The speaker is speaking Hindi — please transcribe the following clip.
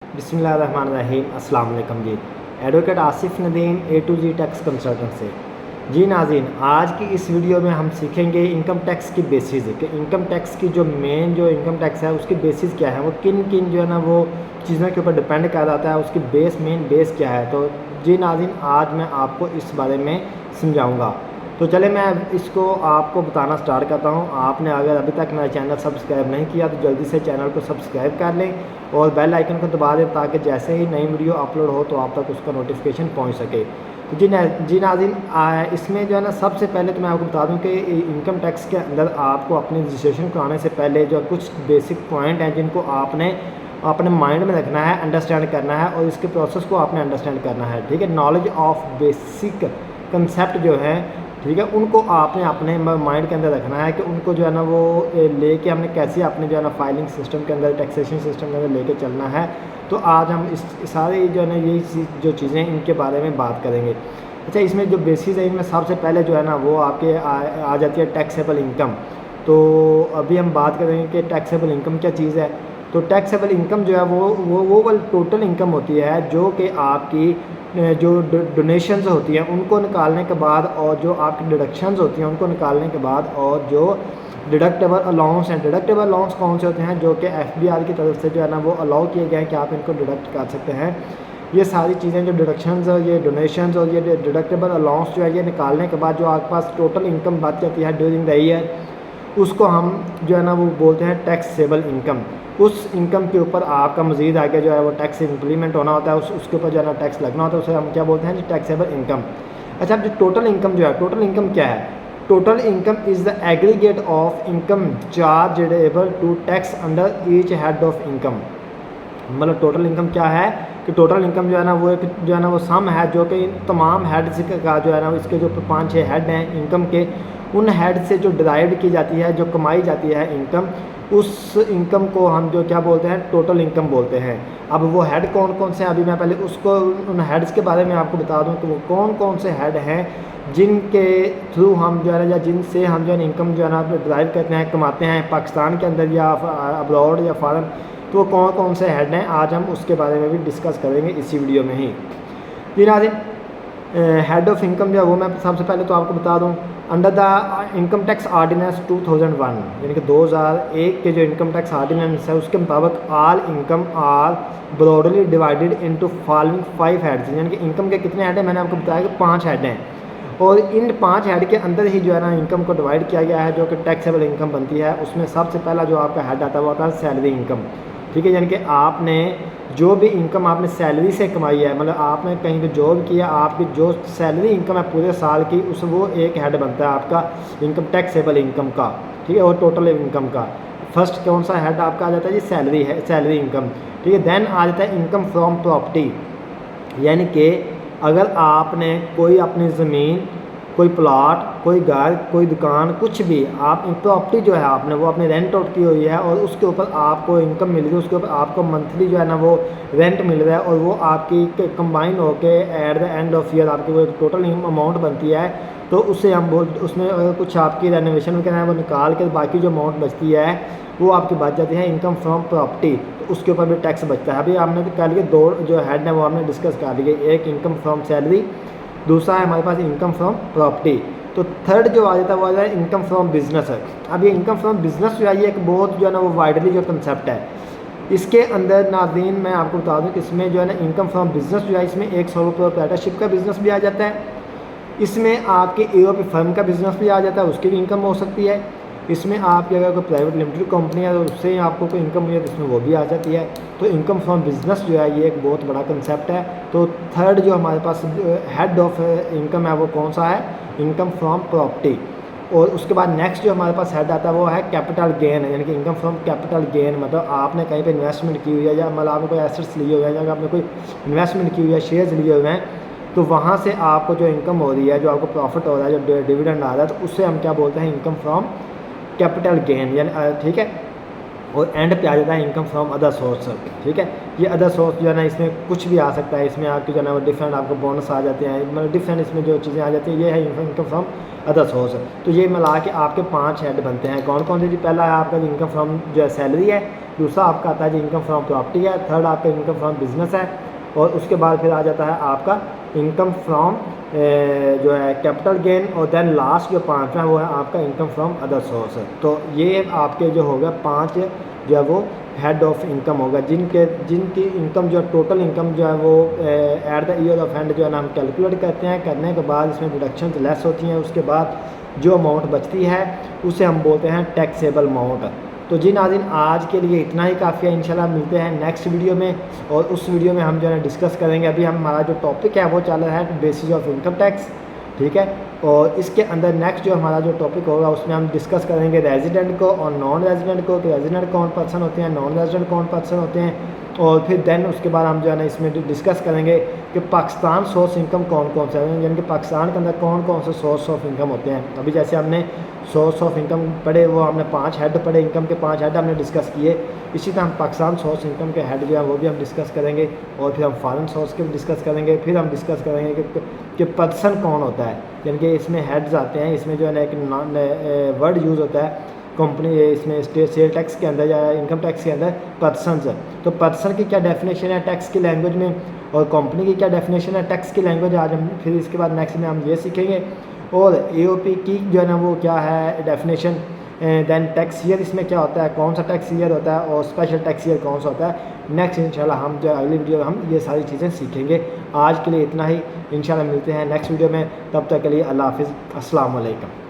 बिस्मिल्लाहिर्रहमानिर्रहीम। अस्सलाम वालेकुम जी। Advocate Asif Nadeem A to Z tax consultant से। जी नाज़रीन, आज की इस वीडियो में हम सीखेंगे इनकम टैक्स की बेसिस कि इनकम टैक्स की जो मेन जो इनकम टैक्स है उसकी बेसिस क्या है, वो किन किन जो है ना वो चीज़ों के ऊपर डिपेंड किया जाता है, उसकी मेन बेस क्या है। तो जी नाज़रीन, आज मैं आपको इस बारे में समझाऊँगा। तो चले मैं इसको आपको बताना स्टार्ट करता हूँ। आपने अगर अभी तक मेरा चैनल सब्सक्राइब नहीं किया तो जल्दी से चैनल को सब्सक्राइब कर लें और बेल आइकन को दबा दें ताकि जैसे ही नई वीडियो अपलोड हो तो आप तक उसका नोटिफिकेशन पहुँच सके। तो जी नाज़रीन, इसमें जो है ना सबसे पहले तो मैं आपको बता दूं कि इनकम टैक्स के अंदर आपको अपनी रजिस्ट्रेशन कराने से पहले जो कुछ बेसिक पॉइंट हैं जिनको आपने अपने माइंड में रखना है, अंडरस्टैंड करना है और इसके प्रोसेस को आपने अंडरस्टैंड करना है। ठीक है, नॉलेज ऑफ बेसिक कंसेप्ट जो है, ठीक है, उनको आपने अपने माइंड के अंदर रखना है कि उनको जो है ना वो लेके हमने कैसे अपने जो है ना फाइलिंग सिस्टम के अंदर, टैक्सेशन सिस्टम के अंदर लेके चलना है। तो आज हम इस सारे जो है ना यही जो चीज़ें इनके बारे में बात करेंगे। अच्छा, इसमें जो बेसिस है इनमें सबसे पहले जो है ना वो आपके आ जाती है टैक्सेबल इनकम। तो अभी हम बात करेंगे कि टैक्सेबल इनकम क्या चीज़ है। तो टैक्सेबल इनकम जो है वो वाली टोटल इनकम होती है जो कि आपकी जो डोनेशंस होती हैं उनको निकालने के बाद और जो आपकी डिडक्शंस होती हैं उनको निकालने के बाद और जो डिडक्टेबल अलाउंस हैं, डिडक्टेबल अलाउंस कौन से होते हैं जो कि FBR की तरफ से जो है ना वो अलाउ किए गए हैं कि आप इनको डिडक्ट कर सकते हैं। ये सारी चीज़ें जो डिडक्शंस और ये डोनेशंस और ये डिडक्टेबल अलाउंस जो है ये निकालने के बाद जो आपके पास टोटल इनकम बच जाती है ड्यूरिंग द ईयर, उसको हम जो है ना वो बोलते हैं टैक्सेबल इनकम। उस इनकम के ऊपर आपका मज़ीद आगे जो है वो टैक्स इम्प्लीमेंट होना होता है, उसके ऊपर जो है ना टैक्स लगना होता है, उसे हम क्या बोलते हैं जी टैक्सेबल इनकम। अच्छा, अब जो टोटल इनकम जो है, टोटल इनकम क्या है? Total income is the aggregate of income chargeable to tax under each head of income. मतलब टोटल इनकम क्या है कि टोटल इनकम जो है ना वो एक जो है ना वो सम है जो कि तमाम हेड्स का जो है ना इसके जो 5-6 हेड हैं इनकम के, उन हेड से जो डिराइव की जाती है, जो कमाई जाती है इनकम, उस इनकम को हम जो क्या बोलते हैं टोटल इनकम बोलते हैं। अब वो हेड कौन कौन से हैं, अभी मैं पहले उसको उन हेड्स के बारे में आपको बता दूं कि वो कौन कौन से हेड हैं जिनके थ्रू हम जो है या जिनसे हम जो है इनकम जो है ना ड्राइव करते हैं, कमाते हैं पाकिस्तान के अंदर या अब्रॉड या फॉरेन। तो वो कौन कौन से हेड हैं आज हम उसके बारे में भी डिस्कस करेंगे इसी वीडियो में ही। जी नाज़रीन, हेड ऑफ इनकम जो है वो मैं सबसे पहले तो आपको बता दूं under the income tax ordinance 2001, यानी कि 2001 के जो इनकम टैक्स आर्डिनेंस है उसके मुताबिक all income are broadly divided into following 5 heads. यानी कि इनकम के कितने हेड हैं, मैंने आपको बताया कि 5 हेड हैं और इन 5 हेड के अंदर ही जो है ना इनकम को डिवाइड किया गया है जो कि टैक्सेबल इनकम बनती है। उसमें सबसे पहला जो आपका हेड आता है वो आता है सैलरी इनकम। ठीक है, यानी कि आपने जो भी इनकम आपने सैलरी से कमाई है, मतलब आपने कहीं पे जॉब किया, आपकी जो सैलरी इनकम है पूरे साल की, उस वो एक हेड बनता है आपका इनकम टैक्सेबल इनकम का। ठीक है, और टोटल इनकम का फर्स्ट कौन सा हेड आपका आ जाता है जी सैलरी है, सैलरी इनकम। ठीक है, देन आ जाता है इनकम फ्रॉम प्रॉपर्टी, यानी कि अगर आपने कोई अपनी ज़मीन, कोई प्लाट, कोई घर, कोई दुकान, कुछ भी आप प्रॉपर्टी जो है आपने वो अपने रेंट आउट की हुई है और उसके ऊपर आपको इनकम मिल रही है, उसके ऊपर आपको मंथली जो है ना वो रेंट मिल रहा है और वो आपकी कंबाइन होके at the end of year आपकी वो एक टोटल अमाउंट बनती है। तो उससे हम उसमें अगर कुछ आपकी रेनोवेशन वगैरह है वो निकाल के बाकी जो अमाउंट बचती है वो आपकी बच जाती है इनकम फ्रॉम प्रॉपर्टी। तो उसके ऊपर भी टैक्स बचता है। अभी हमने कह लिए 2 जो हेड है वो हमने डिस्कस कर लिए, एक इनकम फ्रॉम सैलरी, दूसरा है हमारे पास इनकम फ्रॉम प्रॉपर्टी। तो थर्ड जो आ जाता है वो आ जाता है इनकम फ्रॉम बिजनेस है। अब ये इनकम फ्रॉम बिजनेस जो है ये एक बहुत जो है ना वो वाइडली जो कंसेप्ट है। इसके अंदर नाज़रीन मैं आपको बता दूं कि इसमें जो है ना इनकम फ्रॉम बिजनेस जो है इसमें एक सोलो प्रोप्राइटरशिप का बिजनेस भी आ जाता है, इसमें आपके EOP फर्म का बिजनेस भी आ जाता है, उसकी भी इनकम हो सकती है। इसमें आपकी अगर कोई प्राइवेट लिमिटेड कंपनी है तो उससे आपको कोई इनकम मिले तो उसमें वो भी आ जाती है। तो इनकम फ्रॉम बिजनेस जो है ये एक बहुत बड़ा कंसेप्ट है। तो थर्ड जो हमारे पास हेड ऑफ इनकम है वो कौन सा है, इनकम फ्रॉम प्रॉपर्टी। और उसके बाद नेक्स्ट जो हमारे पास हेड आता है वो है कैपिटल गेन, यानी कि इनकम फ्रॉम कैपिटल गेन। मतलब आपने कहीं पे इन्वेस्टमेंट की हुई है या मतलब आपने कोई एसेट्स लिए हुए हैं या आपने कोई इन्वेस्टमेंट की हुई है, शेयर्स लिए हुए हैं, तो वहाँ से आपको जो इनकम हो रही है, जो आपको प्रॉफिट हो रहा है, जो डिविडेंड आ रहा है, तो उससे हम क्या बोलते हैं इनकम फ्रॉम कैपिटल गेन। यानी ठीक है, और एंड पे आ जाता है इनकम फ्रॉम अदर सोर्स। ठीक है, ये अदर सोर्स जो है ना इसमें कुछ भी आ सकता है, इसमें आपके जो है ना वो डिफरेंट आपको बोनस आ जाते हैं, मतलब डिफरेंट इसमें जो चीज़ें आ जाती हैं, ये है इनकम फ्रॉम अदर सोर्स। तो ये मिला के आपके 5 हेड बनते हैं। कौन कौन से जी? पहला है आपका इनकम फ्रॉम जो है सैलरी है, दूसरा आपका आता है जी इनकम फ्रॉम प्रॉपर्टी है, थर्ड आपका इनकम फ्रॉम बिजनेस है, और उसके बाद फिर आ जाता है आपका इनकम फ्रॉम जो है कैपिटल गेन, और देन लास्ट जो 5वां वो है आपका इनकम फ्रॉम अदर सोर्स। तो ये आपके जो होगा 5 जो है वो हेड ऑफ इनकम होगा, जिनकी इनकम जो टोटल इनकम जो है वो at the year of and जो है ना हम कैलकुलेट करते हैं। करने के बाद इसमें डिडक्शन लेस होती हैं, उसके बाद जो अमाउंट बचती है उसे हम बोलते हैं टैक्सेबल अमाउंट। तो जी नाज़रीन, आज के लिए इतना ही काफ़ी है। इंशाल्लाह मिलते हैं नेक्स्ट वीडियो में, और उस वीडियो में हम जो है डिस्कस करेंगे। अभी हमारा जो टॉपिक है वो चल रहा है बेसिस ऑफ इनकम टैक्स। ठीक है, और इसके अंदर नेक्स्ट जो हमारा जो टॉपिक होगा उसमें हम डिस्कस करेंगे रेजिडेंट को और नॉन रेजिडेंट को, कि रेजिडेंट कौन पर्सन होते हैं, नॉन रेजिडेंट कौन पर्सन होते हैं, और फिर देन उसके बाद हम जो है ना इसमें डिस्कस करेंगे कि पाकिस्तान सोर्स इनकम कौन कौन से हैं, यानी कि पाकिस्तान के अंदर कौन कौन से सोर्स ऑफ इनकम होते हैं। अभी जैसे हमने सोर्स ऑफ इनकम पढ़े, वो हमने 5 हेड पढ़े, इनकम के 5 हेड हमने डिस्कस किए। इसी तरह हम पाकिस्तान सोर्स इनकम के हेड जो है वो भी हम डिस्कस करेंगे, और फिर हम फॉरेन सोर्स के भी डिस्कस करेंगे। फिर हम डिस्कस करेंगे कि पर्सन कौन होता है, यानी कि इसमें हेड्स आते हैं, इसमें जो है ना एक वर्ड यूज़ होता है कंपनी, इसमें स्टेट सेल टैक्स के अंदर या इनकम टैक्स के अंदर पर्सनस। तो पर्सन की क्या डेफिनेशन है टैक्स की लैंग्वेज में, और कंपनी की क्या डेफिनेशन है टैक्स की लैंग्वेज, आज हम फिर इसके बाद नेक्स्ट में हम ये सीखेंगे। और एओपी की जो है ना वो क्या है डेफिनेशन, देन टैक्स ईयर इसमें क्या होता है, कौन सा टैक्स ईयर होता है, और स्पेशल टैक्स ईयर कौन सा होता है। नेक्स्ट इंशाल्लाह हम जो अगली वीडियो में हम ये सारी चीज़ें सीखेंगे। आज के लिए इतना ही, इंशाल्लाह मिलते हैं नेक्स्ट वीडियो में। तब तक के लिए अल्लाह हाफिज़, अस्सलाम वालेकुम।